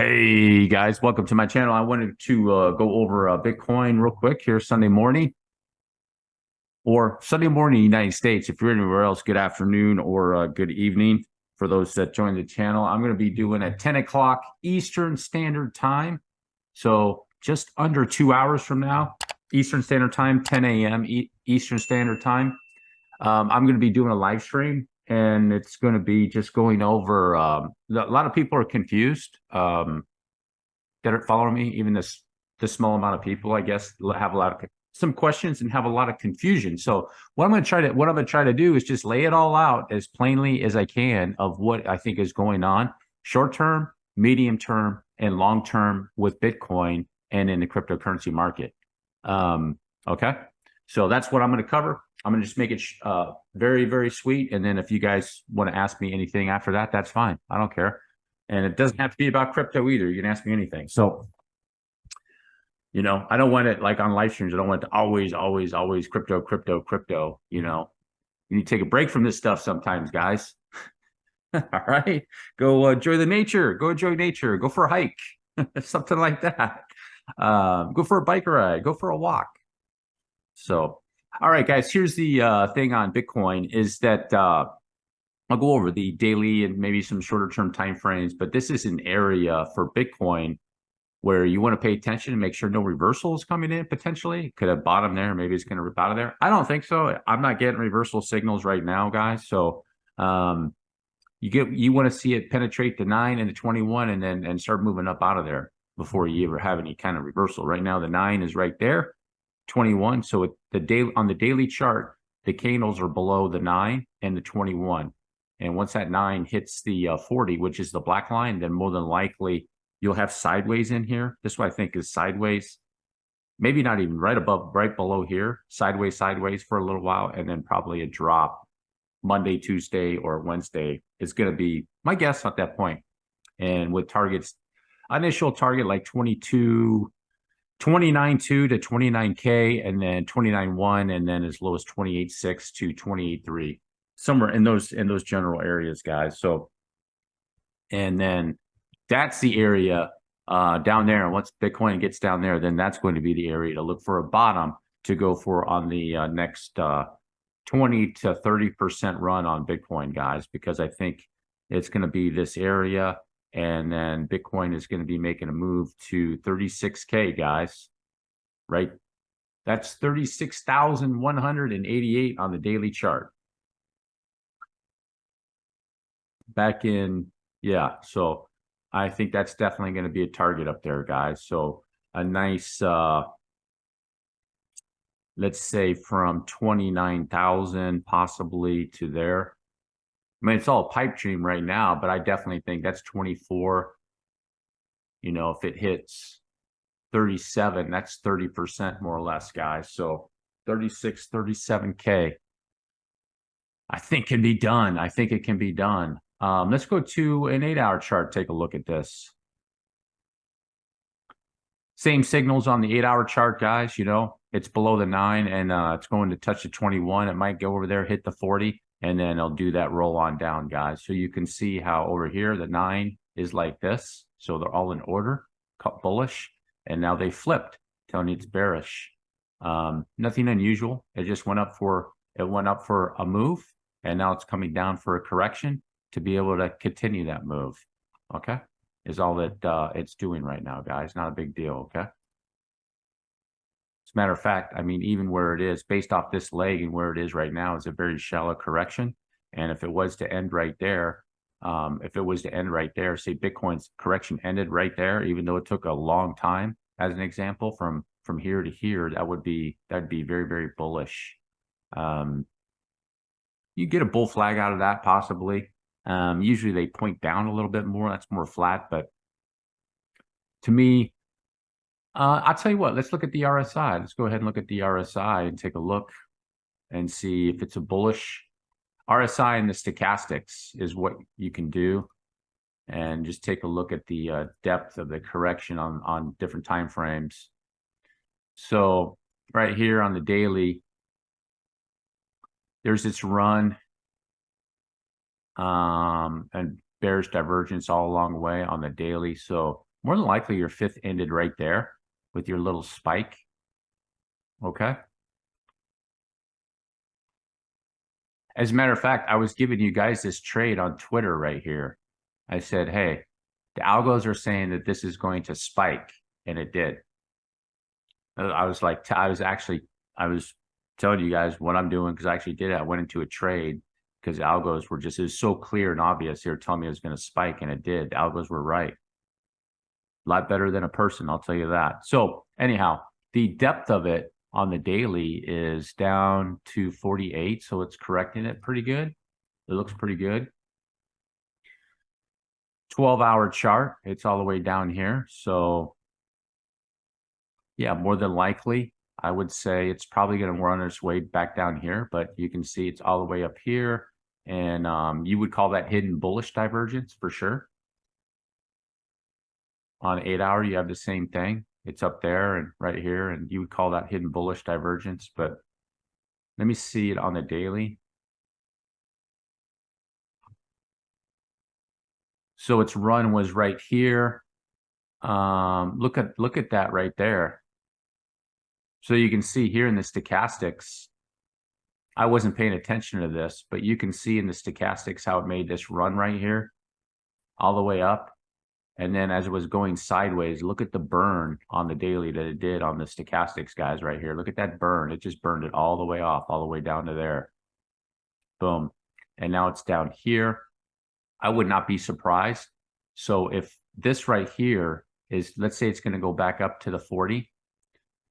Hey guys, welcome to my channel. I wanted to go over Bitcoin real quick here Sunday morning or Sunday morning in the United States. If you're anywhere else, good afternoon or good evening for those that join the channel. I'm going to be doing at 10 o'clock Eastern Standard Time. So just under 2 hours from now, Eastern Standard Time, 10 a.m. Eastern Standard Time. I'm going to be doing a live stream and it's going to be just going over a lot of people are confused. That are following me, even this small amount of people, I guess, have a lot of some questions and have a lot of confusion. So what I'm going to try to do is just lay it all out as plainly as I can of what I think is going on, short term, medium term, and long term with Bitcoin and in the cryptocurrency market. Okay, so that's what I'm going to cover. I'm going to just make it very, very sweet. And then if you guys want to ask me anything after that, that's fine. I don't care. And it doesn't have to be about crypto either. You can ask me anything. So, I don't want it like on live streams. I don't want it to always crypto. You need to take a break from this stuff sometimes, guys. All right. Go enjoy the nature. Go enjoy nature. Go for a hike. Something like that. Go for a bike ride. Go for a walk. So, all right, guys, here's the thing on Bitcoin is that I'll go over the daily and maybe some shorter term time frames, but this is an area for Bitcoin where you want to pay attention and make sure no reversal is coming in potentially. Could have bottom there, maybe it's going to rip out of there. I don't think so. I'm not getting reversal signals right now, guys. So you want to see it penetrate the 9 and the 21 and then start moving up out of there before you ever have any kind of reversal. Right now, the 9 is right there, 21. So on the daily chart, the candles are below the 9 and the 21. And once that 9 hits the 40, which is the black line, then more than likely you'll have sideways in here. This one I think is sideways, maybe not even right below here, sideways for a little while, and then probably a drop Monday, Tuesday, or Wednesday is going to be my guess at that point. And with targets, initial target like 29.2 to 29K, and then 29.1, and then as low as 28.6 to 28.3. Somewhere in those general areas, guys. So, and then that's the area down there. And once Bitcoin gets down there, then that's going to be the area to look for a bottom to go for on the next 20 to 30% run on Bitcoin, guys, because I think it's going to be this area. And then Bitcoin is going to be making a move to 36K, guys, right? That's 36,188 on the daily chart. Back in, yeah, so I think that's definitely going to be a target up there, guys. So a nice let's say from 29,000 possibly to there. I mean, it's all pipe dream right now, but I definitely think that's 24. If it hits 37, that's 30% more or less, guys. So 36, 37K, I think can be done. I think it can be done. Let's go to an 8-hour chart. Take a look at this. Same signals on the 8-hour chart, guys. It's below the 9 and it's going to touch the 21. It might go over there, hit the 40, and then it'll do that roll on down, guys. So you can see how over here, the 9 is like this. So they're all in order, bullish. And now they flipped, telling you it's bearish. Nothing unusual. It just went up for a move, and now it's coming down for a correction to be able to continue that move. Okay, is all that it's doing right now, guys. Not a big deal. Okay. As a matter of fact, I mean, even where it is, based off this leg and where it is right now, is a very shallow correction. And if it was to end right there, say Bitcoin's correction ended right there, even though it took a long time, as an example, from here to here, that'd be very, very bullish. You get a bull flag out of that possibly. Usually they point down a little bit more. That's more flat, but to me, I'll tell you what, let's look at the RSI. Let's go ahead and look at the RSI and take a look and see if it's a bullish. RSI and the stochastics is what you can do. And just take a look at the depth of the correction on different time frames. So right here on the daily, there's this run and bearish divergence all along the way on the daily. So more than likely your fifth ended right there with your little spike. Okay. As a matter of fact, I was giving you guys this trade on Twitter right here. I said, hey, the algos are saying that this is going to spike, and it did. I was like, I was telling you guys what I'm doing because I actually did it. I went into a trade because the algos were just, it was so clear and obvious. They were telling me it was going to spike, and it did. The algos were right. A lot better than a person, I'll tell you that. So anyhow, the depth of it on the daily is down to 48. So it's correcting it pretty good. It looks pretty good. 12-hour chart, it's all the way down here. So yeah, more than likely, I would say it's probably going to run its way back down here, but you can see it's all the way up here. And you would call that hidden bullish divergence for sure. On 8-hour, you have the same thing. It's up there and right here, and you would call that hidden bullish divergence. But let me see it on the daily. So its run was right here. Look at that right there. So you can see here in the stochastics, I wasn't paying attention to this, but you can see in the stochastics how it made this run right here all the way up. And then as it was going sideways, look at the burn on the daily that it did on the stochastics, guys, right here. Look at that burn. It just burned it all the way off, all the way down to there. Boom. And now it's down here. I would not be surprised. So if this right here is, let's say it's going to go back up to the 40.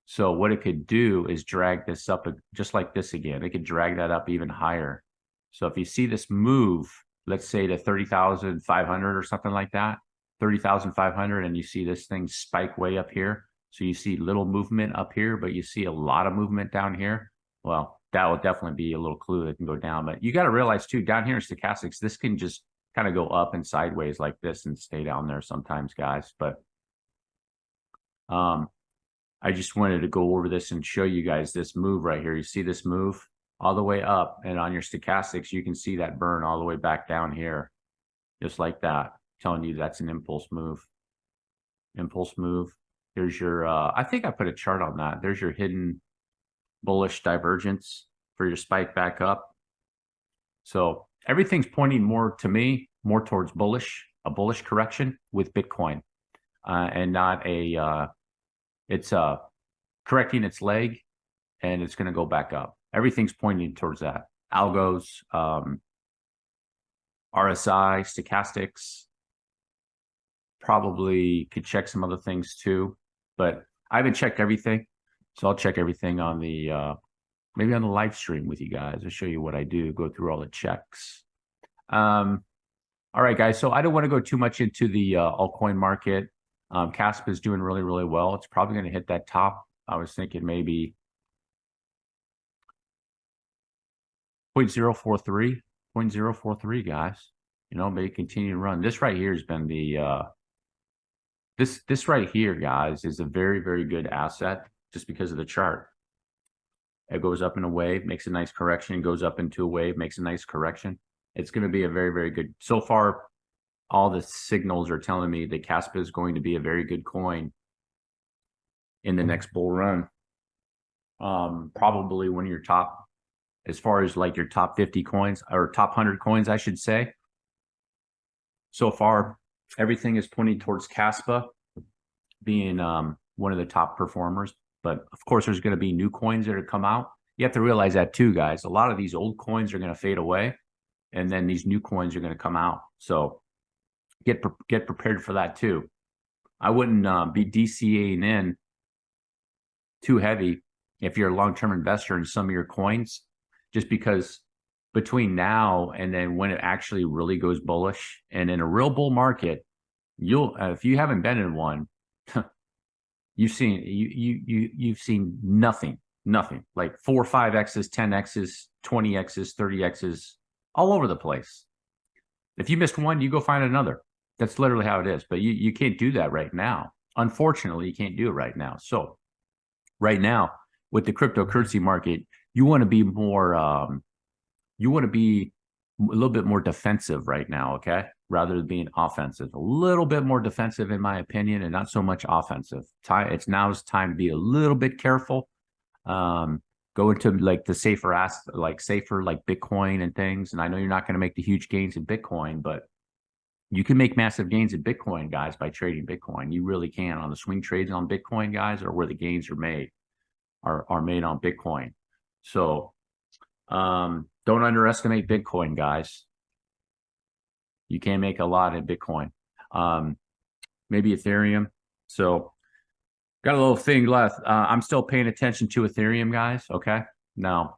So what it could do is drag this up just like this again. It could drag that up even higher. So if you see this move, let's say to 30,500 or something like that, 30,500, and you see this thing spike way up here. So you see little movement up here, but you see a lot of movement down here. Well, that will definitely be a little clue that can go down. But you got to realize too, down here in stochastics, this can just kind of go up and sideways like this and stay down there sometimes, guys. But I just wanted to go over this and show you guys this move right here. You see this move all the way up, and on your stochastics, you can see that burn all the way back down here, just like that. Telling you that's an impulse move. Impulse move. Here's your, I think I put a chart on that. There's your hidden bullish divergence for your spike back up. So everything's pointing more to me, more towards bullish, a bullish correction with Bitcoin, and not a, it's correcting its leg and it's going to go back up. Everything's pointing towards that. Algos, RSI, stochastics, probably could check some other things too, but I haven't checked everything. So I'll check everything on the, maybe on the live stream with you guys. I'll show you what I do, go through all the checks. All right, guys. So I don't want to go too much into the altcoin market. CASP is doing really, really well. It's probably going to hit that top. I was thinking maybe 0.043, guys. You know, maybe continue to run. This right here has been the, this right here, guys, is a very, very good asset just because of the chart. It goes up in a wave, makes a nice correction, goes up into a wave, makes a nice correction. It's going to be a very, very good. So far, all the signals are telling me that CASP is going to be a very good coin in the next bull run. Probably one of your top, as far as like your top 50 coins or top 100 coins, I should say. So far, everything is pointing towards CASPA being one of the top performers. But of course, there's going to be new coins that are come out. You have to realize that too, guys. A lot of these old coins are going to fade away, and then these new coins are going to come out. So get prepared for that too. I wouldn't be DCAing in too heavy if you're a long-term investor in some of your coins, just because between now and then when it actually really goes bullish, and in a real bull market, you'll if you haven't been in one, you've seen nothing, like 4 or 5x's, 10x's, 20x's, 30x's, all over the place. If you missed one, you go find another. That's literally how it is. But you can't do that right now. Unfortunately, you can't do it right now. So right now, with the cryptocurrency market, you want to be more, you want to be a little bit more defensive right now, okay? rather than being offensive. A little bit more defensive, in my opinion, and not so much offensive. It's time to be a little bit careful. Go into like the safer like Bitcoin and things. And I know you're not going to make the huge gains in Bitcoin, but you can make massive gains in Bitcoin, guys, by trading Bitcoin. You really can. On the swing trades on Bitcoin, guys, or where the gains are made on Bitcoin. So don't underestimate Bitcoin, guys. You can make a lot in Bitcoin. Maybe Ethereum. So got a little thing left. I'm still paying attention to Ethereum, guys. Okay. Now,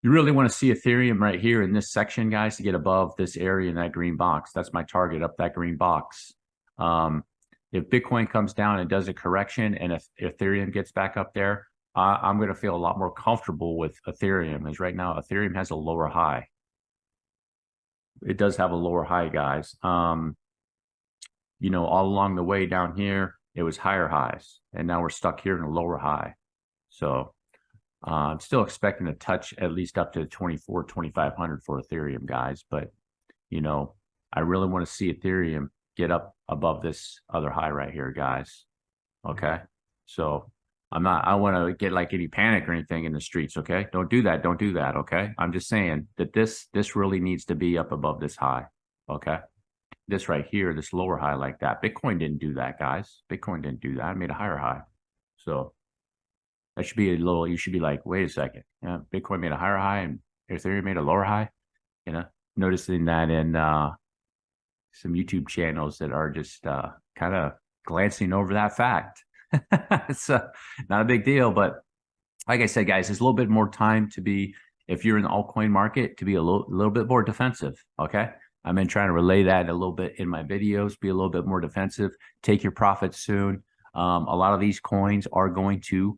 you really want to see Ethereum right here in this section, guys, to get above this area in that green box. That's my target, up that green box. If Bitcoin comes down and does a correction, and if Ethereum gets back up there, I'm going to feel a lot more comfortable with Ethereum, as right now Ethereum has a lower high. It does have a lower high, guys. You know, all along the way down here, it was higher highs, and now we're stuck here in a lower high. So I'm still expecting to touch at least up to 2,500 for Ethereum, guys. But, you know, I really want to see Ethereum get up above this other high right here, guys. Okay. So I don't want to get like any panic or anything in the streets. Okay. Don't do that. Don't do that. Okay. I'm just saying that this really needs to be up above this high. Okay. This right here, this lower high like that. Bitcoin didn't do that, guys. Bitcoin didn't do that. It made a higher high. So that should be a little, you should be like, wait a second. Yeah, Bitcoin made a higher high and Ethereum made a lower high. You know, noticing that in some YouTube channels that are just kind of glancing over that fact. It's not a big deal, but like I said, guys, there's a little bit more time to be, if you're in the altcoin market, to be a little bit more defensive. Okay. I've been trying to relay that a little bit in my videos, be a little bit more defensive, take your profits soon. A lot of these coins are going to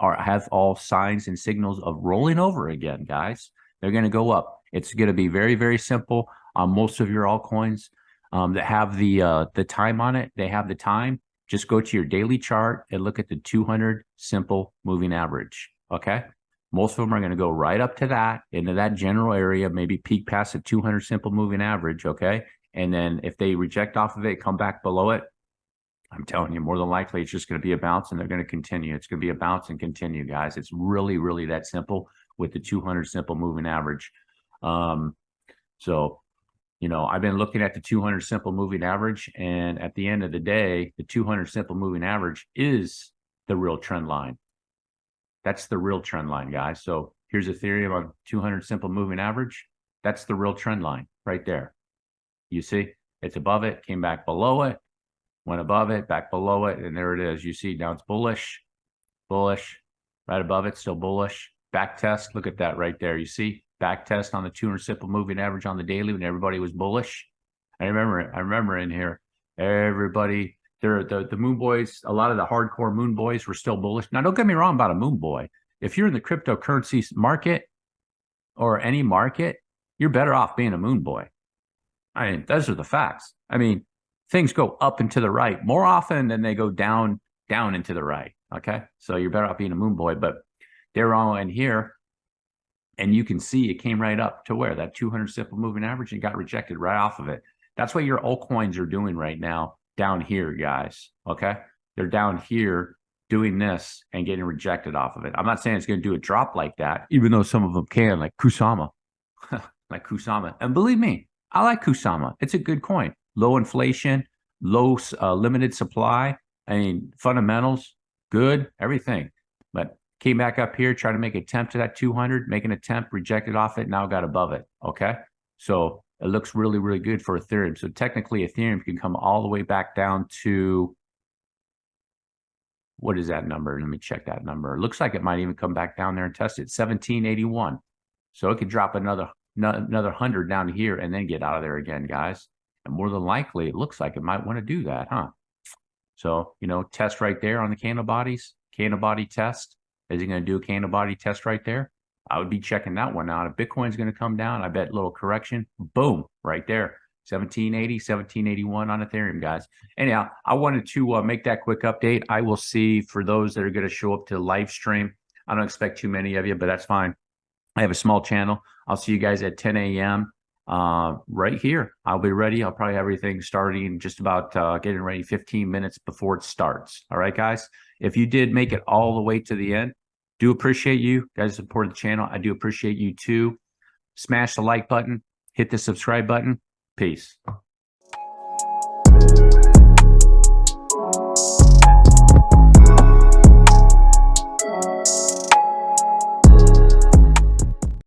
have all signs and signals of rolling over again, guys. They're going to go up. It's going to be very, very simple on most of your altcoins that have the time on it. They have the time. Just go to your daily chart and look at the 200 simple moving average. Okay. Most of them are going to go right up to that, into that general area, maybe peak past the 200 simple moving average. Okay. And then if they reject off of it, come back below it, I'm telling you, more than likely, it's just going to be a bounce and they're going to continue. It's going to be a bounce and continue, guys. It's really, really that simple with the 200 simple moving average. So, you know, I've been looking at the 200 simple moving average, and at the end of the day, the 200 simple moving average is the real trend line. That's the real trend line, guys. So here's Ethereum on 200 simple moving average. That's the real trend line right there. You see, it's above it, came back below it, went above it, back below it, and there it is. You see now it's bullish, bullish, right above it, still bullish. Back test, look at that right there. You see, back test on the 200 simple moving average on the daily when everybody was bullish. I remember in here, everybody, the moon boys, a lot of the hardcore moon boys were still bullish. Now, don't get me wrong about a moon boy. If you're in the cryptocurrency market or any market, you're better off being a moon boy. I mean, those are the facts. I mean, things go up and to the right more often than they go down and to the right. Okay. So you're better off being a moon boy, but they're all in here. And you can see it came right up to where that 200 simple moving average and got rejected right off of it. That's what your altcoins are doing right now down here, guys. Okay. They're down here doing this and getting rejected off of it. I'm not saying it's going to do a drop like that, even though some of them can, like Kusama, like Kusama. And believe me, I like Kusama. It's a good coin. Low inflation, low limited supply. I mean, fundamentals, good, everything. But came back up here, tried to make an attempt to that 200, make an attempt, rejected off it, now got above it. Okay. So it looks really, really good for Ethereum. So technically, Ethereum can come all the way back down to, what is that number? Let me check that number. It looks like it might even come back down there and test it, 1781. So it could drop another 100 down here and then get out of there again, guys. And more than likely, it looks like it might want to do that, huh? So, you know, test right there on the candle bodies, candle body test. Is he going to do a candle body test right there? I would be checking that one out. If Bitcoin's going to come down, I bet a little correction, boom, right there. 1780, 1781 on Ethereum, guys. Anyhow, I wanted to make that quick update. I will see for those that are going to show up to the live stream. I don't expect too many of you, but that's fine. I have a small channel. I'll see you guys at 10 a.m. right here. I'll be ready. I'll probably have everything starting just about getting ready 15 minutes before it starts. All right, guys. If you did make it all the way to the end, do appreciate you guys support the channel. I do appreciate you too. Smash the like button, hit the subscribe button. Peace.